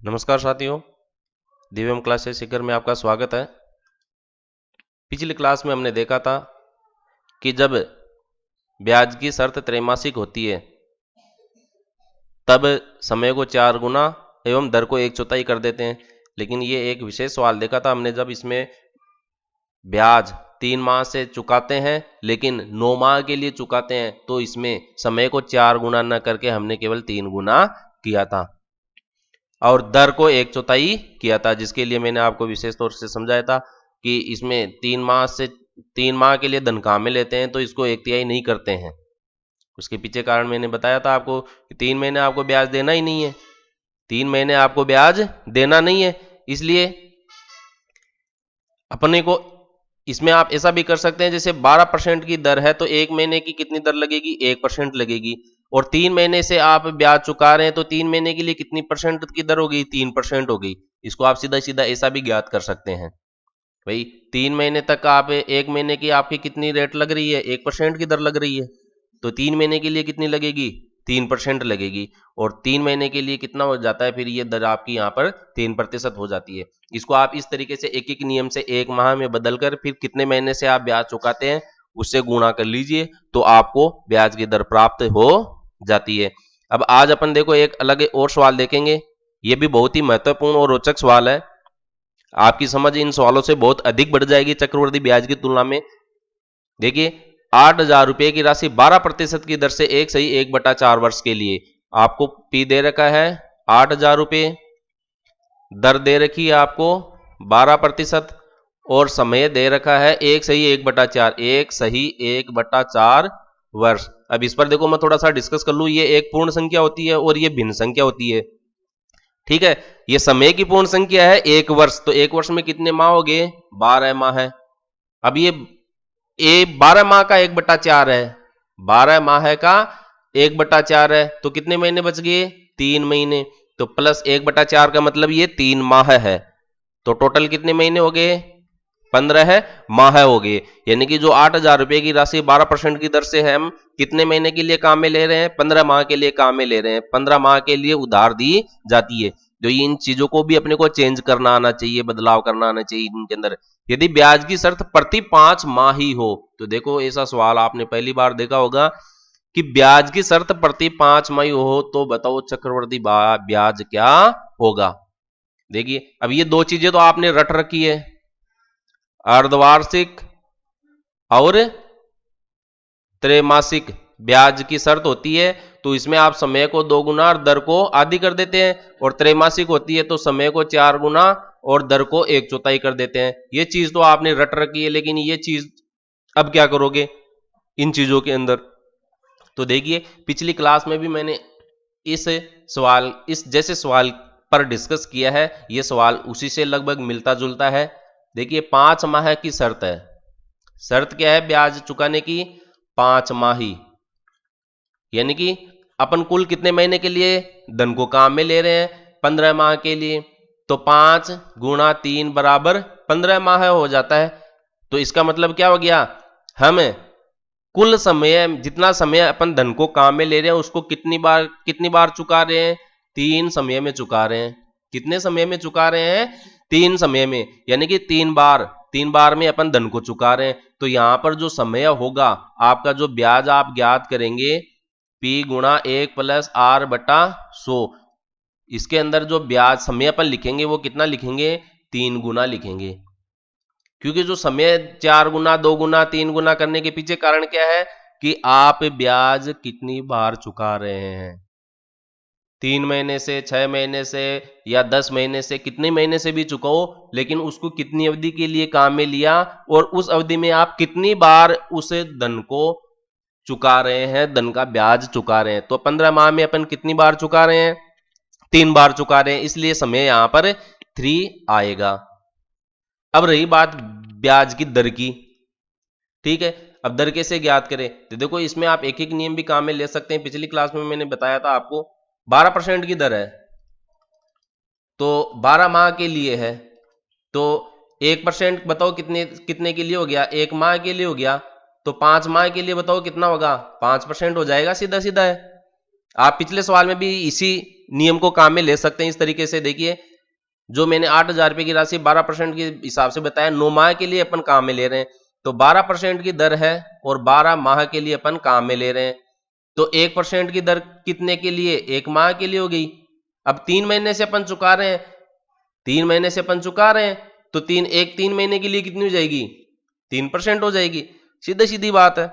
नमस्कार साथियों, दिव्यम क्लासेस सीकर में आपका स्वागत है। पिछली क्लास में हमने देखा था कि जब ब्याज की शर्त त्रैमासिक होती है तब समय को 4 गुना एवं दर को 1/4 कर देते हैं। लेकिन ये एक विशेष सवाल देखा था हमने, जब इसमें ब्याज 3 माह से चुकाते हैं लेकिन 9 माह के लिए चुकाते हैं तो इसमें समय को 4 गुना न करके हमने केवल 3 गुना किया था और दर को 1/4 किया था, जिसके लिए मैंने आपको विशेष तौर से समझाया था कि इसमें 3 माह के लिए धन काम में लेते हैं तो इसको 1/3 नहीं करते हैं। उसके पीछे कारण मैंने बताया था आपको कि 3 महीने आपको ब्याज देना ही नहीं है, 3 महीने आपको ब्याज देना नहीं है। इसलिए अपने को इसमें आप ऐसा भी कर सकते हैं, जैसे 12% की दर है तो 1 महीने की कितनी दर लगेगी, 1% लगेगी। और 3 महीने से आप ब्याज चुका रहे हैं तो 3 महीने के लिए कितनी परसेंट की दर होगी, 3% होगी। इसको आप सीधा सीधा ऐसा भी ज्ञात कर सकते हैं, भाई 3 महीने तक आप 1 महीने की आपकी कितनी रेट लग रही है, 1% की दर लग रही है, तो 3 महीने के लिए कितनी लगेगी, 3% लगेगी। और 3 महीने के लिए कितना हो जाता है, फिर ये दर आपकी यहाँ पर 3% हो जाती है। इसको आप इस तरीके से एक एक नियम से 1 माह में बदलकर फिर कितने महीने से आप ब्याज चुकाते हैं उससे गुणा कर लीजिए तो आपको ब्याज की दर प्राप्त हो जाती है। अब आज अपन देखो एक अलग और सवाल देखेंगे, ये भी बहुत ही महत्वपूर्ण और रोचक सवाल है। आपकी समझ इन सवालों से बहुत अधिक बढ़ जाएगी चक्रवृद्धि ब्याज की तुलना में। देखिए, 8,000 रुपए की राशि 12% की दर से 1/4 वर्ष के लिए आपको पी दे रखा है 8,000 रुपए, दर दे रखी है आपको 12% और समय दे रखा है 1/4 वर्ष। अब इस पर देखो मैं थोड़ा सा डिस्कस कर लूं, ये एक पूर्ण संख्या होती है और ये भिन्न संख्या होती है, ठीक है। ये समय की पूर्ण संख्या है 1 वर्ष, तो 1 वर्ष में कितने माह हो गए, 12 माह है। अब ये 12 माह का 1/4 है, 12 माह का 1/4 है, तो कितने महीने बच गए, 3 महीने। तो प्लस 1/4 का मतलब ये 3 माह है, तो टोटल कितने महीने हो गए, 15 माह हो गए। यानी कि जो 8,000 रुपए की राशि 12% की दर से है, हम कितने महीने के लिए काम में ले रहे हैं, 15 माह के लिए काम में ले रहे हैं, 15 माह के लिए उधार दी जाती है। तो इन चीजों को भी अपने को चेंज करना आना चाहिए, बदलाव करना आना चाहिए इनके अंदर। यदि ब्याज की शर्त प्रति 5 माह ही हो, तो देखो ऐसा सवाल आपने पहली बार देखा होगा कि ब्याज की शर्त प्रति 5 माह हो तो बताओ चक्रवृद्धि ब्याज क्या होगा। देखिए, अब ये दो चीजें तो आपने रट रखी है, अर्धवार्षिक और त्रैमासिक ब्याज की शर्त होती है तो इसमें आप समय को 2 गुना और दर को आधी कर देते हैं, और त्रैमासिक होती है तो समय को 4 गुना और दर को 1/4 कर देते हैं। ये चीज तो आपने रट रखी है, लेकिन ये चीज अब क्या करोगे इन चीजों के अंदर। तो देखिए, पिछली क्लास में भी मैंने इस जैसे सवाल पर डिस्कस किया है, ये सवाल उसी से लगभग मिलता जुलता है। देखिए, 5 माह की शर्त है, शर्त क्या है ब्याज चुकाने की, 5 माही, यानी कि अपन कुल कितने महीने के लिए धन को काम में ले रहे हैं, 15 माह के लिए, तो 5 गुणा 3 बराबर 15 माह हो जाता है। तो इसका मतलब क्या हो गया, हम कुल समय जितना समय अपन धन को काम में ले रहे हैं उसको कितनी बार चुका रहे हैं, 3 समय में चुका रहे हैं। कितने समय में चुका रहे हैं, 3 समय में, यानी कि 3 बार में अपन धन को चुका रहे हैं। तो यहां पर जो समय होगा आपका, जो ब्याज आप ज्ञात करेंगे P गुणा 1 प्लस R बटा 100, इसके अंदर जो ब्याज समय अपन लिखेंगे वो कितना लिखेंगे, 3 गुना लिखेंगे। क्योंकि जो समय 4 गुना 2 गुना 3 गुना करने के पीछे कारण क्या है कि आप ब्याज कितनी बार चुका रहे हैं, 3 महीने से, 6 महीने से या 10 महीने से, कितने महीने से भी चुकाओ, लेकिन उसको कितनी अवधि के लिए काम में लिया और उस अवधि में आप कितनी बार उस धन को चुका रहे हैं, धन का ब्याज चुका रहे हैं। तो 15 माह में अपन कितनी बार चुका रहे हैं, 3 बार चुका रहे हैं, इसलिए समय यहां पर 3 आएगा। अब रही बात ब्याज की दर की, ठीक है। अब दर कैसे ज्ञात करें, तो देखो इसमें आप एक एक नियम भी काम में ले सकते हैं। पिछली क्लास में मैंने बताया था आपको 12% की दर है, तो 12 माह के लिए है, तो 1% बताओ कितने कितने के लिए हो गया, 1 माह के लिए हो गया, तो 5 माह के लिए बताओ कितना होगा, 5% हो जाएगा, सीधा सीधा है। आप पिछले सवाल में भी इसी नियम को काम में ले सकते हैं इस तरीके से। देखिए जो मैंने 8,000 रुपए की राशि 12% के हिसाब से बताया, 9 माह के लिए अपन काम में ले रहे हैं, तो 12% की दर है और 12 माह के लिए अपन काम में ले रहे हैं, तो 1% की दर कितने के लिए? 1 माह के लिए हो गई। अब 3 महीने से अपन चुका रहे हैं, 3 महीने से अपन चुका रहे हैं, तो 3 महीने के लिए कितनी हो जाएगी? 3% हो जाएगी। सीधी सीधी बात है।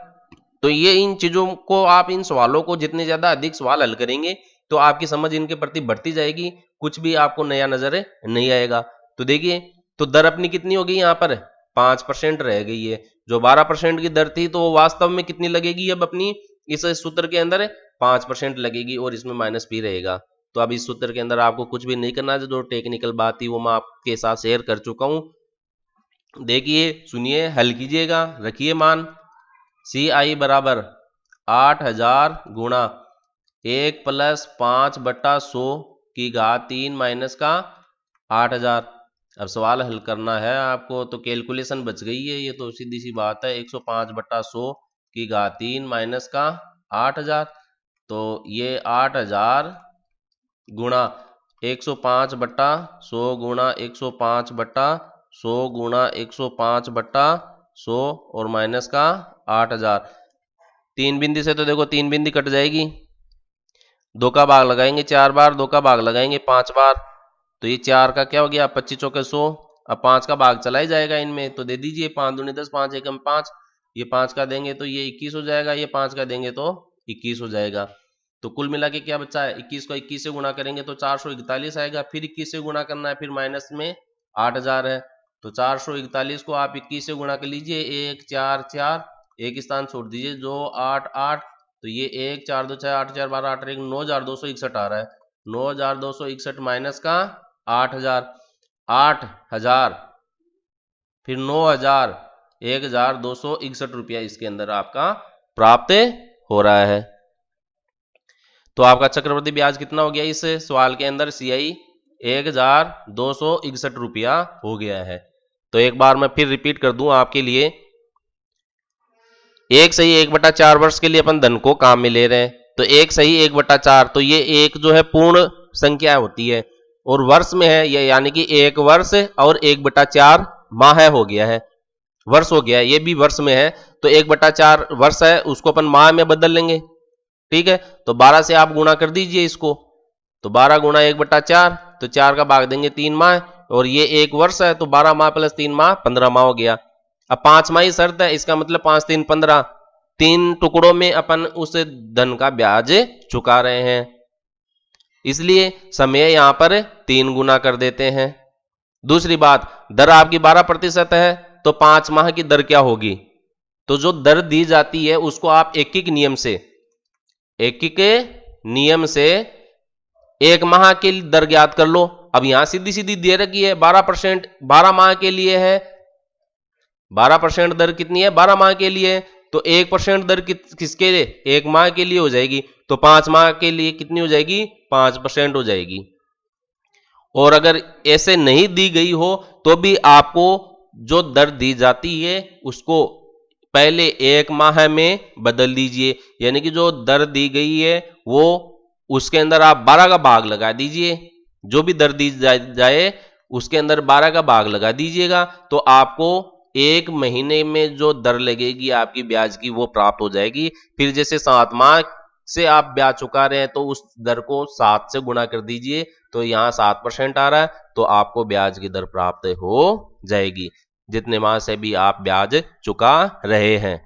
तो ये इन चीजों को आप इन सवालों को जितने ज्यादा अधिक सवाल हल करेंगे तो आपकी समझ इनके प्रति बढ़ती जाएगी, कुछ भी आपको नया नजर नहीं आएगा। तो देखिए तो दर अपनी कितनी हो गई यहाँ पर? 5% रह गई है। जो 12% की दर थी तो वो वास्तव में कितनी लगेगी अब अपनी इस सूत्र के अंदर? 5% लगेगी और इसमें माइनस भी रहेगा। तो अब इस सूत्र के अंदर आपको कुछ भी नहीं करना है, जो टेक्निकल बात थी वो मैं आपके साथ शेयर कर चुका हूं। देखिए सुनिए, हल कीजिएगा, रखिए मान सी आई बराबर 8,000 गुणा 1 + 5/100 की घात 3 माइनस का 8,000। अब सवाल हल करना है आपको, तो कैलकुलेशन बच गई है, ये तो सीधी सी बात है। 105/100 की घात 3 माइनस का 8,000, तो ये 8,000 गुणा 105/100 गुणा 105/100 गुणा 105/100 और माइनस का 8,000। 3 बिंदी से तो देखो 3 बिंदी कट जाएगी, 2 का भाग लगाएंगे 4 बार, 2 का भाग लगाएंगे 5 बार, तो ये 4 का क्या हो गया? 25 चौके 100। अब 5 का भाग चला ही जाएगा इनमें, तो दे दीजिए 5 दूनी 10, 5 एकम 5, ये 5 का देंगे तो ये 21 हो जाएगा, ये 5 का देंगे तो 21 हो जाएगा। तो कुल मिला के क्या बचा है? 21 को 21 से गुणा करेंगे तो 441 आएगा, फिर 21 से गुणा करना है, फिर माइनस में 8,000 है, तो 441 को आप 21 से गुणा कर लीजिए, 1 4 4, एक स्थान छोड़ दीजिए, जो 8 8, तो ये 1 4 2 6 8 4 12 8 1 9,261 आ रहा है। 9,261 माइनस का 8,000, 8,000 फिर 9,000, 1,261 रुपया इसके अंदर आपका प्राप्त हो रहा है। तो आपका चक्रवृद्धि ब्याज कितना हो गया इस सवाल के अंदर? CI 1,261 रुपया हो गया है। तो एक बार मैं फिर रिपीट कर दूं आपके लिए, 1/4 वर्ष के लिए अपन धन को काम में ले रहे हैं, तो 1/4, तो ये एक जो है पूर्ण संख्या होती है और वर्ष में है ये, यानी कि 1 वर्ष और 1/4 माह हो गया है, वर्ष हो गया है, ये भी वर्ष में है, तो 1/4 वर्ष है, उसको अपन माह में बदल लेंगे। ठीक है, तो 12 से आप गुणा कर दीजिए इसको, तो 12 गुणा 1/4, तो 4 का भाग देंगे 3 माह, और ये 1 वर्ष है, तो 12 माह प्लस 3 माह 15 माह हो गया। अब 5 माह ही शर्त है, इसका मतलब 5 3 15, 3 टुकड़ों में अपन उस धन का ब्याज चुका रहे हैं, इसलिए समय यहां पर 3 गुना कर देते हैं। दूसरी बात, दर आपकी 12% है, तो 5 माह की दर क्या होगी? तो जो दर दी जाती है उसको आप एक नियम से 1 माह के दर ज्ञात कर लो। अब यहां सीधी सीधी दे रखी है 12%, 12 माह के लिए है, 12% दर कितनी है? 12 माह के लिए, तो 1% दर किसके लिए? 1 माह के लिए हो जाएगी, तो 5 माह के लिए कितनी हो जाएगी? 5% हो जाएगी। और अगर ऐसे नहीं दी गई हो तो भी आपको जो दर दी जाती है उसको पहले 1 माह में बदल दीजिए, यानी कि जो दर दी गई है वो उसके अंदर आप 12 का भाग लगा दीजिए, जो भी दर दी जाए उसके अंदर 12 का भाग लगा दीजिएगा, तो आपको 1 महीने में जो दर लगेगी आपकी ब्याज की वो प्राप्त हो जाएगी। फिर जैसे 7 माह से आप ब्याज चुका रहे हैं तो उस दर को 7 से गुणा कर दीजिए, तो यहां 7% आ रहा है, तो आपको ब्याज की दर प्राप्त हो जाएगी जितने माह से भी आप ब्याज चुका रहे हैं।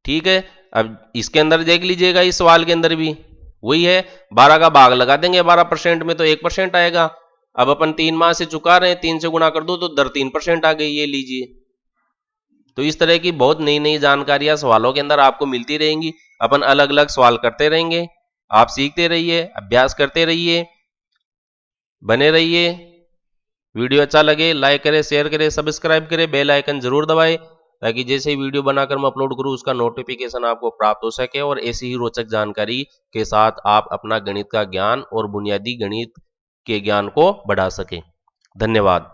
ठीक है, अब इसके अंदर देख लीजिएगा, इस सवाल के अंदर भी वही है, 12 का भाग लगा देंगे 12% में तो 1% आएगा। अब अपन 3 माह से चुका रहे हैं, 3 से गुणा कर दो तो दर 3% आ गई, ये लीजिए। तो इस तरह की बहुत नई नई जानकारियां सवालों के अंदर आपको मिलती रहेंगी, अपन अलग अलग सवाल करते रहेंगे, आप सीखते रहिए, अभ्यास करते रहिए, बने रहिए। वीडियो अच्छा लगे लाइक करें, शेयर करें, सब्सक्राइब करें, बेल आइकन जरूर दबाएं, ताकि जैसे ही वीडियो बनाकर मैं अपलोड करूं उसका नोटिफिकेशन आपको प्राप्त हो सके और ऐसी ही रोचक जानकारी के साथ आप अपना गणित का ज्ञान और बुनियादी गणित के ज्ञान को बढ़ा सकें। धन्यवाद।